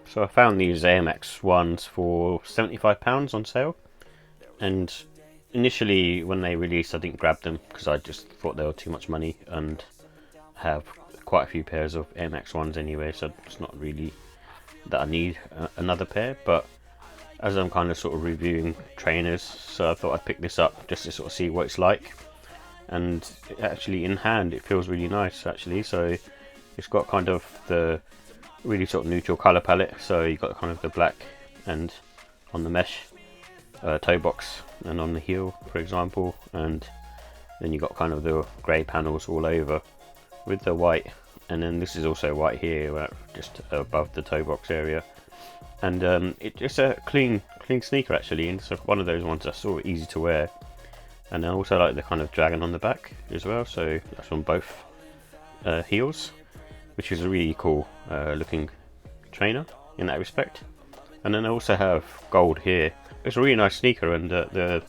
So I found these AMX ones for £75 on sale, and initially when they released I didn't grab them because I just thought they were too much money, and have quite a few pairs of AMX ones anyway, so it's not really that I need another pair. But as I'm kind of sort of reviewing trainers, so I thought I'd pick this up just to sort of see what it's like. And actually in hand it feels really nice actually. So it's got kind of the really sort of neutral colour palette, so you've got kind of the black and on the mesh toe box and on the heel for example, and then you got kind of the grey panels all over with the white, and then this is also white here just above the toe box area. And it's a clean sneaker actually, and it's one of those ones that's sort of easy to wear. And I also like the kind of dragon on the back as well, so that's on both heels, which is a really cool looking trainer in that respect. And then I also have gold here. It's a really nice sneaker, and the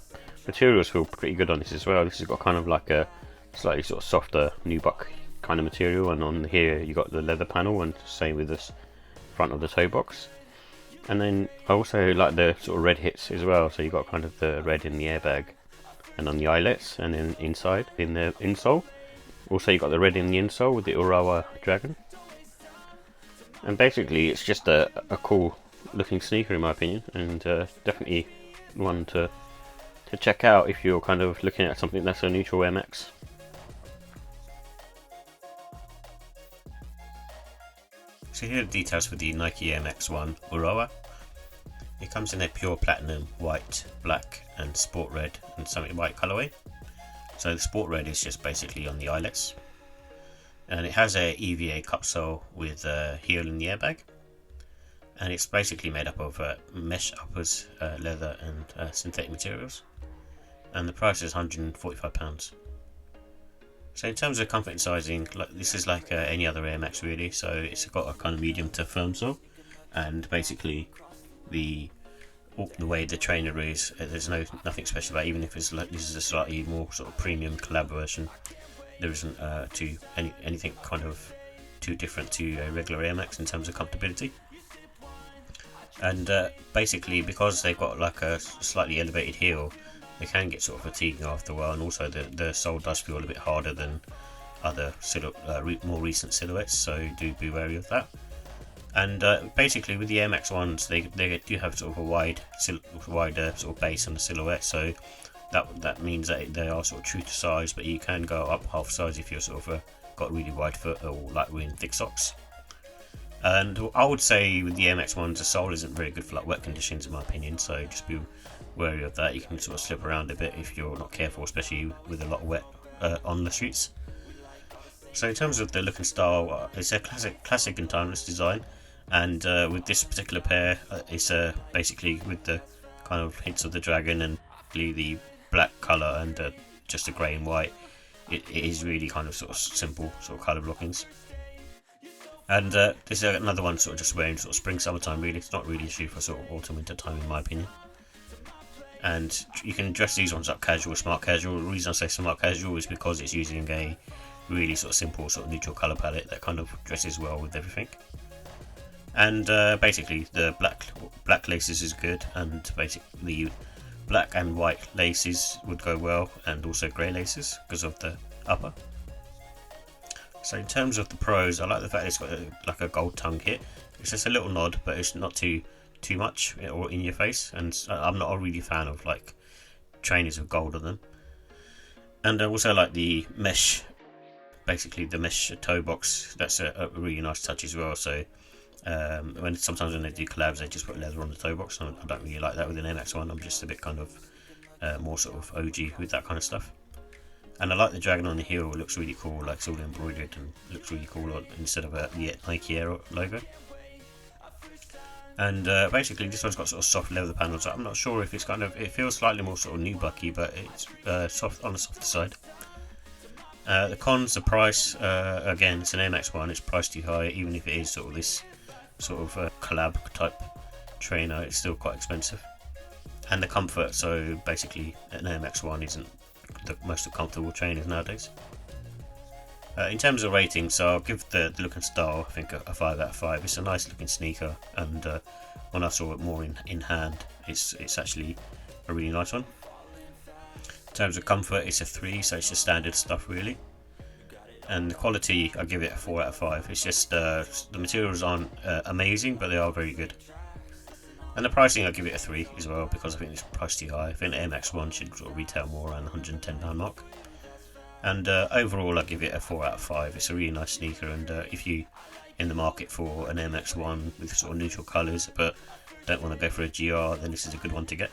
materials feel pretty good on this as well. This has got kind of like a slightly sort of softer nubuck kind of material, and on here you got the leather panel, and same with this front of the toe box. And then I also like the sort of red hits as well, so you got kind of the red in the airbag and on the eyelets, and then inside in the insole. Also you got the red in the insole with the Urawa dragon. And basically it's just a cool looking sneaker in my opinion, and definitely one to check out if you're kind of looking at something that's a neutral MX. So here are the details for the Nike MX1 Urawa. It comes in a pure platinum, white, black and sport red and something white colourway. So the sport red is just basically on the eyelets. And it has a EVA cupsole with a heel in the airbag. And it's basically made up of mesh uppers, leather and synthetic materials. And the price is £145. So in terms of comfort and sizing, this is like any other Air Max really, so it's got a kind of medium to firm sole, and basically the way the trainer is, there's nothing special about it. Even if it's like, this is a slightly more sort of premium collab version, there isn't anything kind of too different to a regular Air Max in terms of comfortability. And basically because they've got like a slightly elevated heel, they can get sort of fatiguing after a while, and also the sole does feel a bit harder than other more recent silhouettes, so do be wary of that. And basically with the Air Max ones, they do have sort of a wider sort of base on the silhouette, so that means that they are sort of true to size, but you can go up half size if you're sort of got really wide foot or like wearing thick socks. And I would say with the Air Max ones, the sole isn't very good for like wet conditions in my opinion, so just be wary of that. You can sort of slip around a bit if you're not careful, especially with a lot of wet on the streets. So in terms of the look and style, it's a classic and timeless design, and with this particular pair, it's basically with the kind of hints of the dragon and the black colour and just a grey and white. It is really kind of sort of simple sort of colour blockings. And this is another one sort of just wearing sort of spring summertime really. It's not really a shoe for sort of autumn winter time in my opinion. And you can dress these ones up casual, smart casual. The reason I say smart casual is because it's using a really sort of simple sort of neutral colour palette that kind of dresses well with everything. And basically the black laces is good, and basically black and white laces would go well, and also grey laces because of the upper. So in terms of the pros, I like the fact it's got like a gold tongue kit. It's just a little nod, but it's not too much or in your face, and I'm not a really fan of like trainers with gold on them. And I also like the mesh, basically the mesh toe box. That's a really nice touch as well. So sometimes when they do collabs, they just put leather on the toe box, and I don't really like that with an MX one. I'm just a bit kind of more sort of OG with that kind of stuff. And I like the dragon on the heel. It looks really cool, like it's all embroidered and looks really cool instead of a Nike Air logo. And basically this one's got sort of soft leather panels. I'm not sure if it's it feels slightly more sort of nubucky, but it's soft on the softer side. The cons, the price, again it's an Air Max one, it's priced too high. Even if it is sort of this sort of collab type trainer, it's still quite expensive. And the comfort, so basically an Air Max one isn't the most comfortable trainers nowadays. In terms of rating, so I'll give the look and style, I think, a 5 out of 5. It's a nice looking sneaker, and when I saw it more in hand, it's actually a really nice one. In terms of comfort, it's a 3, so it's just standard stuff really. And the quality, I give it a 4 out of 5. It's just the materials aren't amazing, but they are very good. And the pricing, I'll give it a 3 as well, because I think it's priced too high. I think the MX1 should sort of retail more around the £110 mark. And overall, I give it a 4 out of 5. It's a really nice sneaker, and if you in the market for an MX1 with sort of neutral colours but don't want to go for a GR, then this is a good one to get.